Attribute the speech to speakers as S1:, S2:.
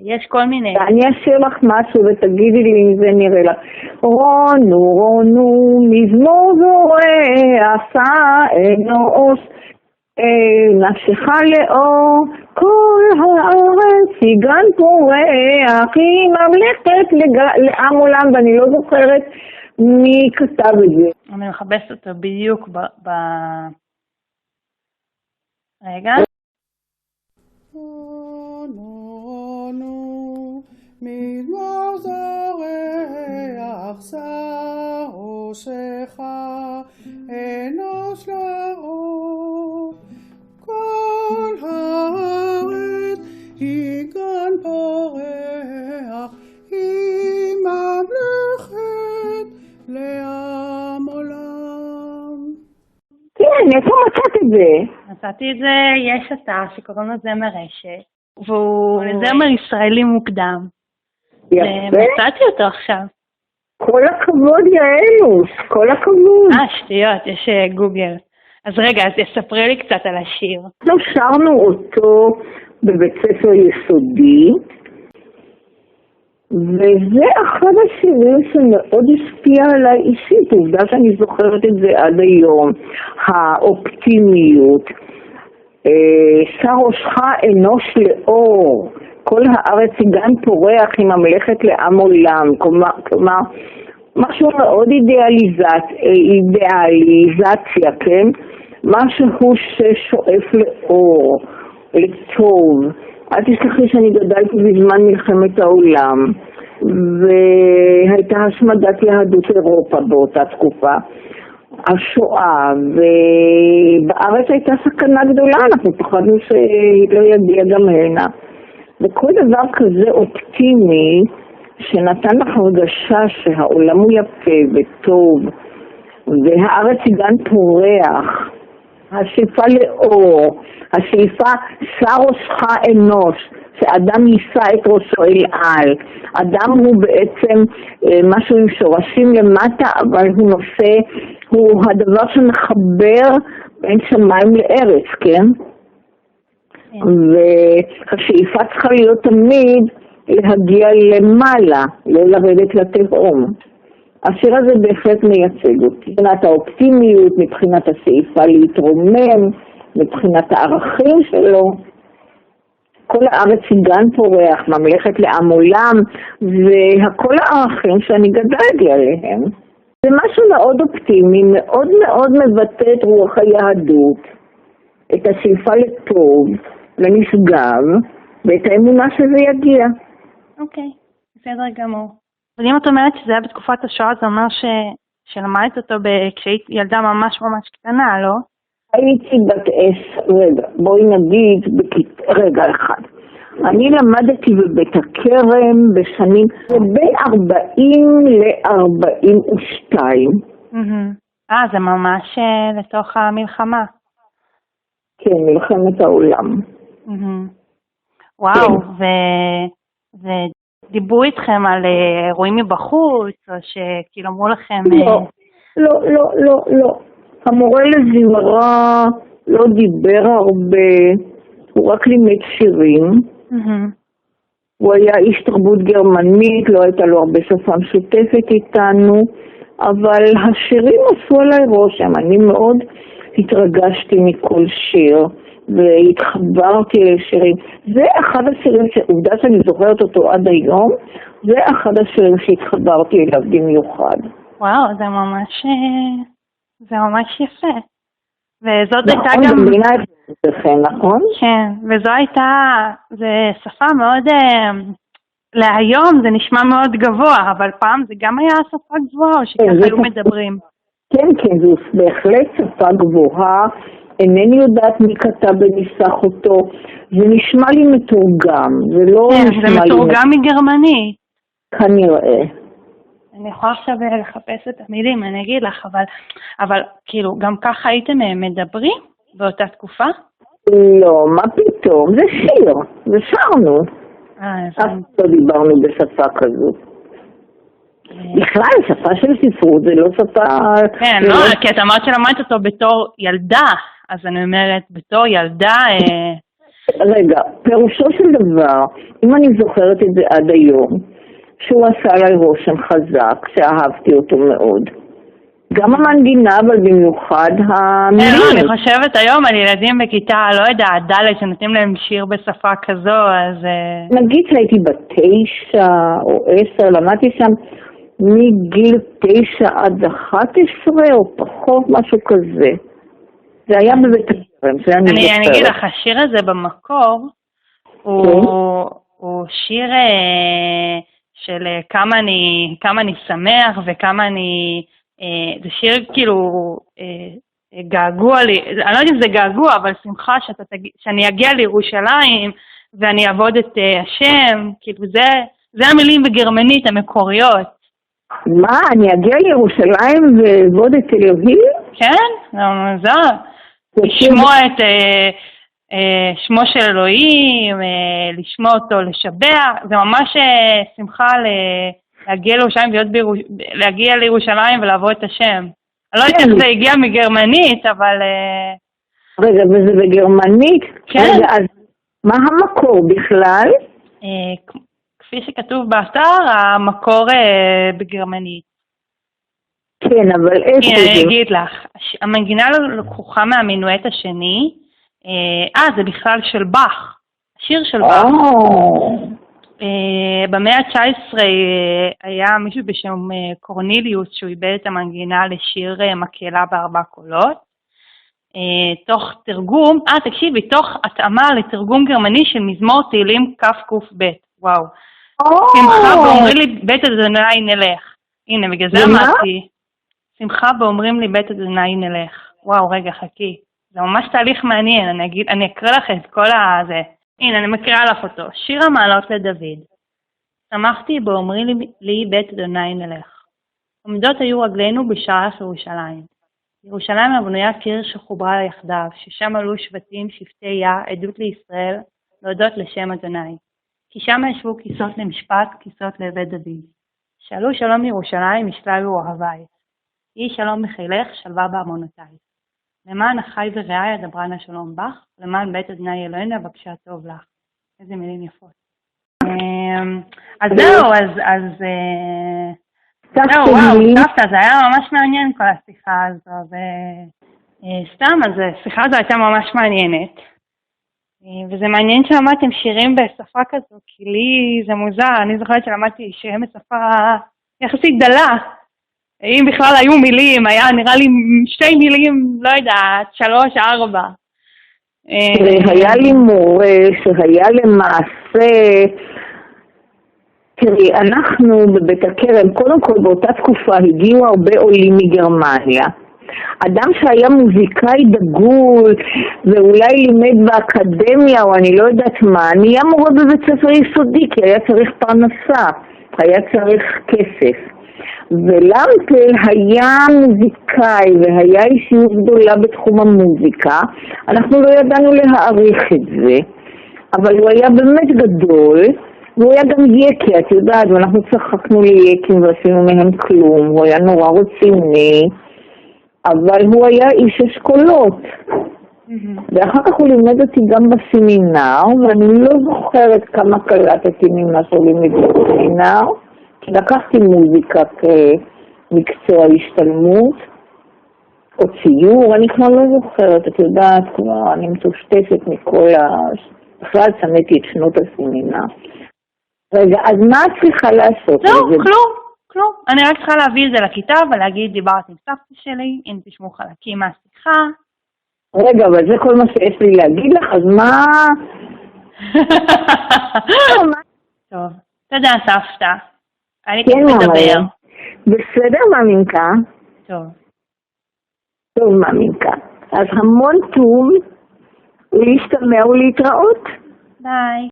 S1: יש כל מיני.
S2: אני אשאיר לך משהו ותגידי לי אם זה נראה לך. רונו, רונו, מזמור זורח, שא אנוש, נפשך לאור, כל הארץ יגן פורח, היא ממלכת לעם עולם, ואני לא זוכרת מי כתב את זה.
S1: אני מחפשת אותו בדיוק רגע.
S3: מזמור זורח, שא ראשך, אנוש לאור, כל הארץ יגן פורח, היא ממלכת לעם עולם.
S2: כן, איפה מצאת את זה?
S1: מצאתי את זה, יש אתר שקוראים לו זמר רשת, והוא זמר ישראלי מוקדם.
S2: יפה.
S1: ומצאתי אותו עכשיו.
S2: כל הכבוד יעלוש, כל הכבוד.
S1: שטויות, יש גוגל. אז רגע, אז תספרי לי קצת על השיר.
S2: אנחנו שרנו אותו בבית ספר יסודי, וזה אחד השירים שמאוד השפיע עליי אישית, עובדה שאני זוכרת את זה עד היום. האופטימיות, שא ראשך אנוש לאור, כל הארץ יגן פורח, היא ממלכת לעם עולם. כלומר, משהו מאוד אידיאליזציה, כן? משהו ששואף לאור, לטוב. אל תשכחי שאני גדלתי בזמן מלחמת העולם, והייתה השמדת יהדות אירופה באותה תקופה, השואה, ובארץ הייתה סכנה גדולה, אנחנו פחדנו שהיא לא יגיע גם הנה. וכל דבר כזה אופטימי, שנתן לך הרגשה שהעולם הוא יפה וטוב, והארץ יגן פורח, השאיפה לאור, השאיפה שא ראשך אנוש, שאדם יישא את ראשו אל על. אדם הוא בעצם משהו עם שורשים למטה, אבל הוא נושא, הוא הדבר שמחבר בין שמיים לארץ, כן? והשאיפה צריכה להיות תמיד להגיע למעלה, לא לרדת לתהום. השיר הזה בהחלט מייצג אותי. מבחינת האופטימיות, מבחינת השאיפה להתרומם, מבחינת הערכים שלו. כל הארץ יגן פורח, ממלכת לעם עולם, וכל הערכים שאני גדלתי עליהם. זה משהו מאוד אופטימי, מאוד מאוד מבטא את רוח היהדות, את השאיפה לטוב, לנשגב, ואת האמונה שזה יגיע.
S1: אוקיי, בסדר גמור. אבל אם את אומרת שזה היה בתקופת השואה, זה אומר שלמדת אותו כשהיית ילדה ממש ממש קטנה, לא?
S2: הייתי בת 10, רגע, בואי נגיד, רגע אחד. אני למדתי בבית הכרם בשנים בין 40 ל-42.
S1: זה ממש לתוך המלחמה.
S2: כן, מלחמת העולם.
S1: וואו, ודיברו איתכם על אירועים מבחוץ, או שכאילו אמרו לכם...
S2: לא. המורה לזמרה לא דיבר הרבה, הוא רק לימד שירים. הוא היה איש תרבות גרמנית, לא הייתה לו הרבה שפה משותפת איתנו, אבל השירים עשו עליי רושם. אני מאוד התרגשתי מכל שיר והתחברתי לשירים. זה אחד השירים שעובדה שאני זוכרת אותו עד היום, זה אחד השירים שהתחברתי אליו במיוחד.
S1: וואו, זה ממש יפה. וזאת הייתה גם...
S2: נכון?
S1: כן, וזו הייתה, זו שפה מאוד, להיום זה נשמע מאוד גבוה, אבל פעם זה גם היה שפה גבוהה, או שככה היו מדברים.
S2: כן, זו בהחלט שפה גבוהה, אינני יודעת מי כתב וניסח אותו, זה נשמע לי מתורגם, זה לא נשמע לי...
S1: זה מתורגם מגרמני.
S2: כנראה.
S1: אני יכולה עכשיו לחפש את המילים, אני אגיד לך, אבל כאילו, גם ככה הייתם מדברים באותה תקופה?
S2: לא, מה פתאום? זה שיר, זה שרנו. אף לא דיברנו בשפה כזאת. בכלל, שפה של ספרות זה לא שפה...
S1: כן, לא, כי את אמרת שלמדת אותו בתור ילדה, אז אני אומרת, בתור ילדה,
S2: רגע, פירושו של דבר, אם אני זוכרת את זה עד היום, שהוא עשה עליי רושם חזק, שאהבתי אותו מאוד. גם המנגינה, אבל במיוחד המילים.
S1: אני חושבת היום על ילדים בכיתה, לא יודעת, ד' שנותנים להם שיר בשפה כזו, אז...
S2: נגיד שהייתי ב9 או 10, למדתי שם מגיל 9 עד 11 או פחות, משהו כזה. זה היה בבית הכרם, זה היה
S1: אני אגיד לך, השיר הזה במקור, הוא שיר של כמה אני שמח וכמה אני... זה שיר כאילו געגוע לי, אני לא יודעת אם זה געגוע, אבל שמחה שאני אגיע לירושלים ואני אעבוד את השם, כאילו זה המילים בגרמנית המקוריות.
S2: מה? אני אגיע לירושלים ואעבוד את אלוהים?
S1: כן, זה לשמוע את שמו של אלוהים, לשמוע אותו, לשבח, זה ממש שמחה להגיע לירושלים ולעבוד את השם. אני לא יודעת איך זה הגיע מגרמנית, אבל...
S2: רגע, וזה בגרמנית?
S1: כן.
S2: רגע, אז מה המקור בכלל?
S1: כפי שכתוב באתר, המקור בגרמנית.
S2: כן, אבל איפה זה?
S1: אני אגיד לך, המנגינה לקוחה מהמינואט השני, זה בכלל של באך, השיר של באך. במאה ה-19 היה מישהו בשם קורניליוס שהוא איבד את המנגינה לשיר מקהלה ב4 קולות. תוך תרגום, תקשיבי, תוך התאמה לתרגום גרמני של מזמור תהילים קק"ב. וואו. שמחה באומרים לי בית אדוני נלך. הנה, בגלל זה אמרתי. שמחה באומרים לי בית אדוני נלך. וואו, רגע, חכי. זה ממש תהליך מעניין. אני אקרא לך את כל הזה. הנה, אני מקריאה לך אותו. שיר המעלות לדוד. שמחתי באומרים לי בית אדוני נלך. עומדות היו רגלינו בשער ירושלים. ירושלים הבנויה כעיר שחוברה יחדיו, ששם עלו שבטים שבטי יה, עדות לישראל, להודות לשם אדוני. כי שם ישבו כיסות למשפט, כיסות לבית דוד. שאלו שלום לירושלים, ישללו אוהבי. יהי שלום בחילך, שלווה בארמונותיי. למען אחי ורעי אדברנה שלום בך, למען בית אדוני אלוהינו אבקשה טוב לך. איזה מילים יפות. אז זהו, זהו, וואו, סבתא, זה היה ממש מעניין כל השיחה הזו, וסתם, אז השיחה הזו הייתה ממש מעניינת, וזה מעניין שלמדתם שירים בשפה כזו, כי לי זה מוזר, אני זוכרת שלמדתי שירים בשפה יחסית דלה, אם בכלל היו מילים, היה נראה לי 2 מילים, לא יודעת, 3, 4.
S2: היה לי מורה שהיה למעשה, תראי, אנחנו בבית הכרם, קודם כל באותה תקופה הגיעו הרבה עולים מגרמניה. אדם שהיה מוזיקאי דגול ואולי לימד באקדמיה או אני לא יודעת מה, נהיה מורה בבית ספר יסודי כי היה צריך פרנסה, היה צריך כסף. ולמפל היה מוזיקאי והיה אישיות גדולה בתחום המוזיקה, אנחנו לא ידענו להעריך את זה, אבל הוא היה באמת גדול, והוא היה גם יקי, את יודעת, ואנחנו צחקנו ליקים ועשינו מהם כלום, הוא היה נורא רציני, אבל הוא היה איש אשכולות. ואחר כך הוא לימד אותי גם בסמינר, ואני לא זוכרת כמה קלטתי ממה שלימד בסמינר, כי לקחתי מוזיקה כמקצוע השתלמות, או ציור, אני כבר לא זוכרת, את יודעת, כבר אני מטושטשת מכל בכלל שמעתי את שנות הסמינר. רגע, אז מה את צריכה לעשות?
S1: לא, כלום. אני רק צריכה להביא את זה לכיתה ולהגיד, דיברתי עם סבתא שלי, הנה תשמעו חלקים מהשיחה.
S2: רגע, אבל זה כל מה שיש לי להגיד לך, אז מה?
S1: טוב, תודה סבתא. אני
S2: כן,
S1: מדבר.
S2: בסדר, מאמינקה? טוב, מאמינקה. אז המון טוב, להשתמע ולהתראות.
S1: ביי.